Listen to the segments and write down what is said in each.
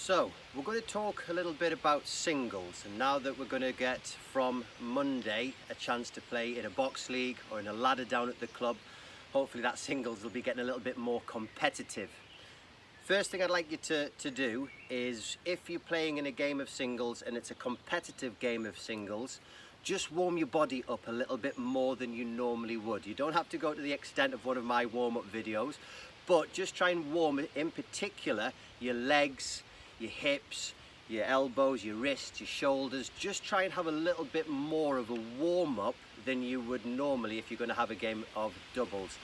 So we're going to talk a little bit about singles, and now that we're going to get from Monday a chance to play in a box league or in a ladder down at the club, hopefully that singles will be getting a little bit more competitive. First thing I'd like you to do is, if you're playing in a game of singles and it's a competitive game of singles, just warm your body up a little bit more than you normally would. You don't have to go to the extent of one of my warm-up videos, but just try and warm it, in particular your legs, your hips, your elbows, your wrists, your shoulders. Just try and have a little bit more of a warm-up than you would normally if you're going to have a game of doubles.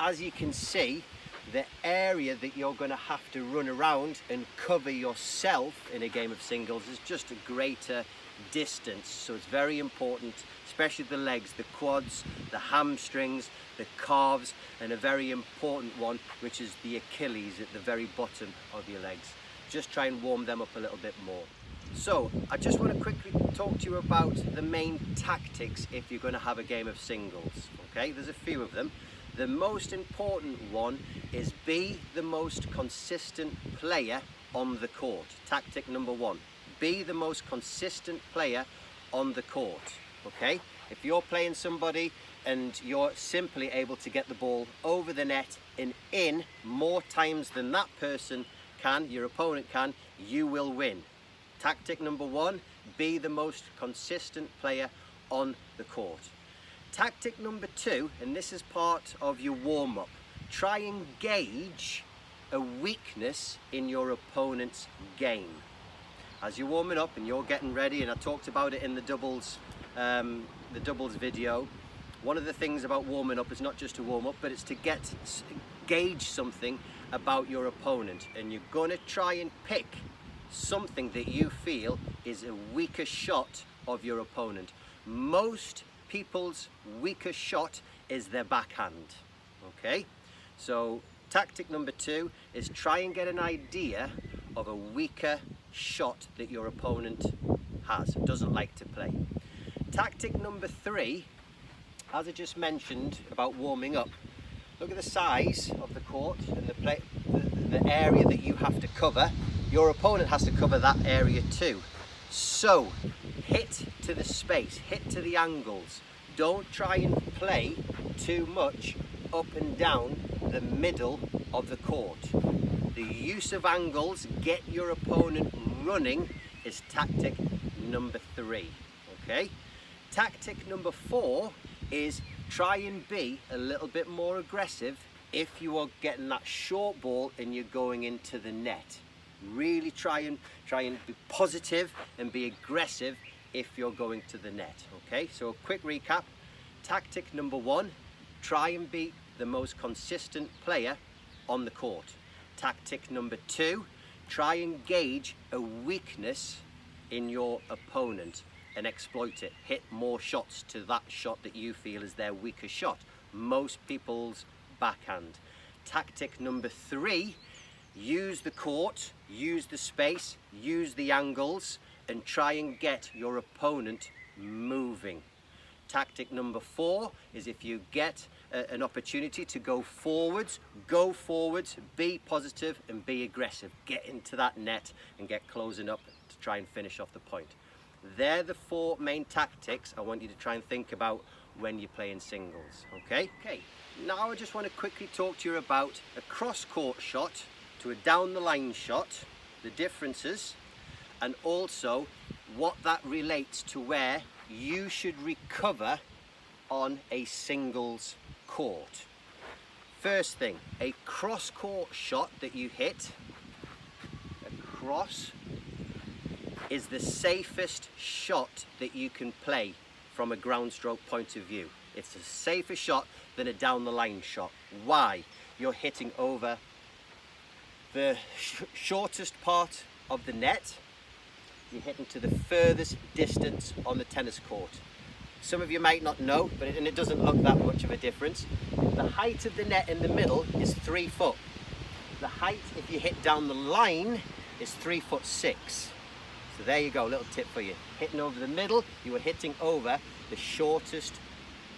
As you can see, the area that you're going to have to run around and cover yourself in a game of singles is just a greater distance. So it's very important, especially the legs, the quads, the hamstrings, the calves, and a very important one, which is the Achilles at the very bottom of your legs. Just try and warm them up a little bit more. So I just want to quickly talk to you about the main tactics if you're going to have a game of singles. Okay, there's a few of them. The most important one is be the most consistent player on the court. Tactic number one, be the most consistent player on the court. Okay, if you're playing somebody and you're simply able to get the ball over the net and in more times than that person can, your opponent can, you will win. Tactic number one, be the most consistent player on the court. Tactic number two, and this is part of your warm-up, try and gauge a weakness in your opponent's game. As you're warming up and you're getting ready, and I talked about it in the doubles video, one of the things about warming up is not just to warm up, but it's to gauge something about your opponent, and you're going to try and pick something that you feel is a weaker shot of your opponent. Most people's weaker shot is their backhand. Okay, so tactic number two is try and get an idea of a weaker shot that your opponent has, doesn't like to play. Tactic number three, as I just mentioned about warming up, look at the size of the court and the area that you have to cover. Your opponent has to cover that area too. So hit to the space, hit to the angles. Don't try and play too much up and down the middle of the court. The use of angles, get your opponent running, is tactic number three. Okay? Tactic number four is try and be a little bit more aggressive if you are getting that short ball and you're going into the net. Really try and be positive and be aggressive if you're going to the net. Okay, so a quick recap. Tactic number one, try and be the most consistent player on the court. Tactic number two, try and gauge a weakness in your opponent and exploit it. Hit more shots to that shot that you feel is their weaker shot. Most people's backhand. Tactic number three, use the court, use the space, use the angles, and try and get your opponent moving. Tactic number four is, if you get an opportunity to go forwards, be positive and be aggressive. Get into that net and get closing up to try and finish off the point. They're the four main tactics I want you to try and think about when you're playing singles. Okay, now I just want to quickly talk to you about a cross-court shot to a down-the-line shot, the differences, and also what that relates to where you should recover on a singles court. First thing, a cross-court shot that you hit across is the safest shot that you can play from a ground stroke point of view. It's a safer shot than a down the line shot. Why? You're hitting over the shortest part of the net. You're hitting to the furthest distance on the tennis court. Some of you might not know, and it doesn't look that much of a difference. The height of the net in the middle is 3 foot. The height, if you hit down the line, is 3'6". So there you go, a little tip for you. Hitting over the middle, you are hitting over the shortest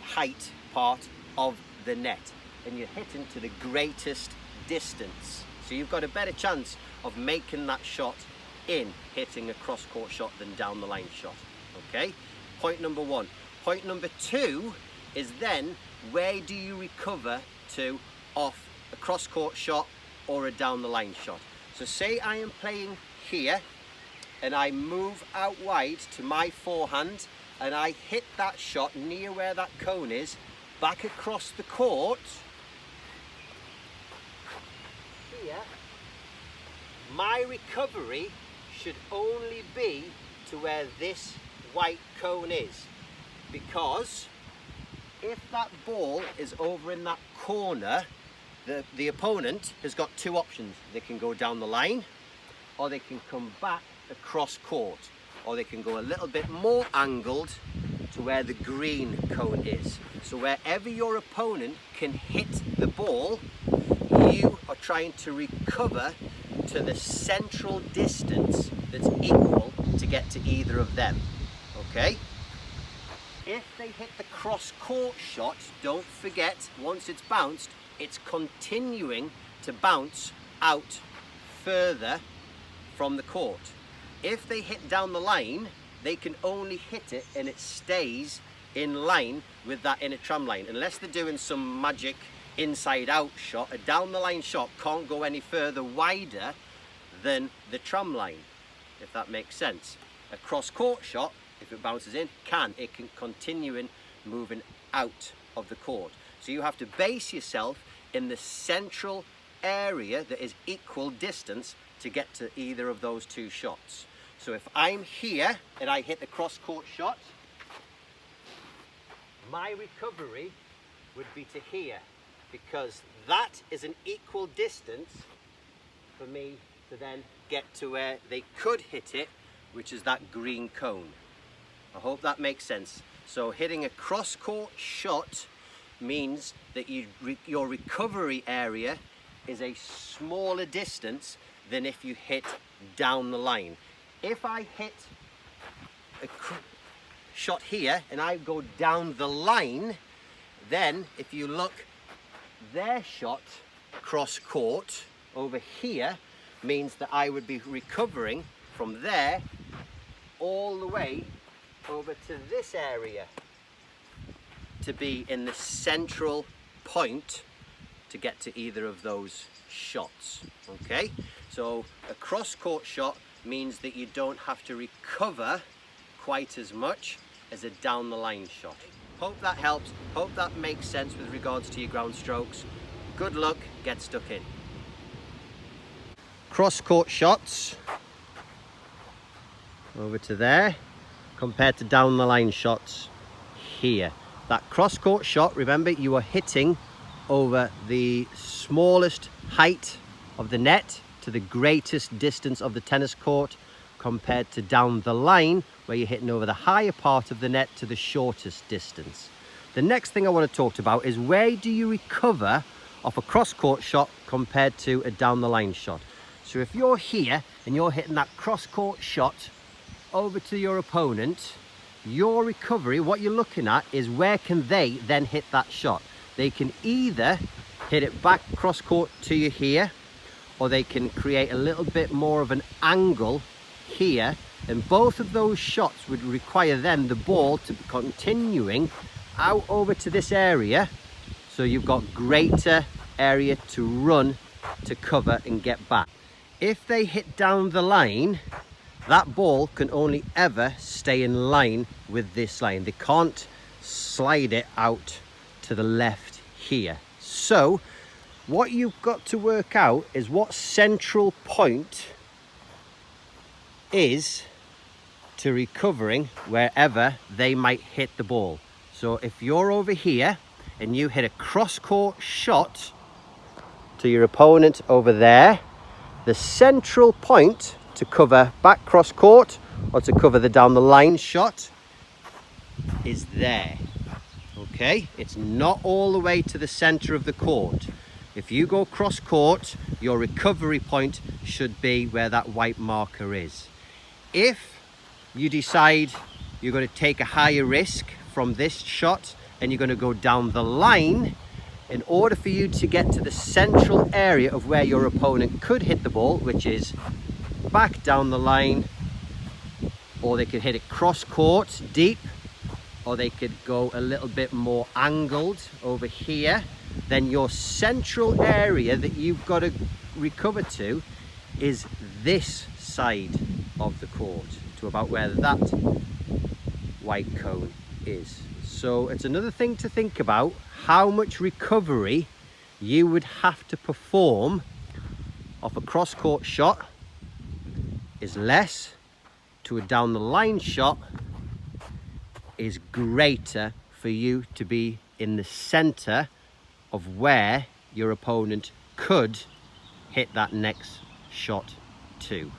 height part of the net, and you're hitting to the greatest distance. So you've got a better chance of making that shot in hitting a cross-court shot than down the line shot. Okay, point number one. Point number two is then, where do you recover to off a cross-court shot or a down the line shot? So say I am playing here and I move out wide to my forehand and I hit that shot near where that cone is, back across the court. Here, my recovery should only be to where this white cone is, because if that ball is over in that corner, the opponent has got two options. They can go down the line, or they can come back across court, or they can go a little bit more angled to where the green cone is. So wherever your opponent can hit the ball, you are trying to recover to the central distance that's equal to get to either of them. Okay? If they hit the cross-court shot, don't forget, once it's bounced, it's continuing to bounce out further from the court. If they hit down the line, they can only hit it and it stays in line with that inner tram line. Unless they're doing some magic inside-out shot, a down the line shot can't go any further wider than the tram line, if that makes sense. A cross-court shot, if it bounces in, it can continue in moving out of the court. So you have to base yourself in the central area that is equal distance to get to either of those two shots. So if I'm here and I hit the cross-court shot, my recovery would be to here, because that is an equal distance for me to then get to where they could hit it, which is that green cone. I hope that makes sense. So hitting a cross-court shot means that your recovery area is a smaller distance than if you hit down the line. If I hit a shot here and I go down the line, then if you look, their shot cross-court over here means that I would be recovering from there all the way over to this area to be in the central point to get to either of those shots. Okay, so a cross-court shot means that you don't have to recover quite as much as a down the line shot. Hope that helps, hope that makes sense with regards to your ground strokes. Good luck, get stuck in. Cross-court shots over to there compared to down the line shots here. That cross-court shot, remember, you are hitting over the smallest height of the net to the greatest distance of the tennis court, compared to down the line where you're hitting over the higher part of the net to the shortest distance. The next thing I want to talk about is, where do you recover off a cross-court shot compared to a down the line shot? So if you're here and you're hitting that cross-court shot over to your opponent, your recovery, what you're looking at is, where can they then hit that shot? They can either hit it back cross-court to you here, or they can create a little bit more of an angle here, and both of those shots would require then the ball to be continuing out over to this area, so you've got greater area to run to cover and get back. If they hit down the line, that ball can only ever stay in line with this line. They can't slide it out to the left here. So what you've got to work out is what central point is to recovering wherever they might hit the ball. So if you're over here and you hit a cross-court shot to your opponent over there, the central point to cover back cross-court or to cover the down the line shot is there. Okay, it's not all the way to the center of the court. If you go cross-court, your recovery point should be where that white marker is. If you decide you're going to take a higher risk from this shot and you're going to go down the line, in order for you to get to the central area of where your opponent could hit the ball, which is back down the line, or they could hit it cross court deep, or they could go a little bit more angled over here. Then your central area that you've got to recover to is this side of the court, to about where that white cone is. So it's another thing to think about, how much recovery you would have to perform off a cross court shot is less, to a down the line shot is greater, for you to be in the center of where your opponent could hit that next shot to.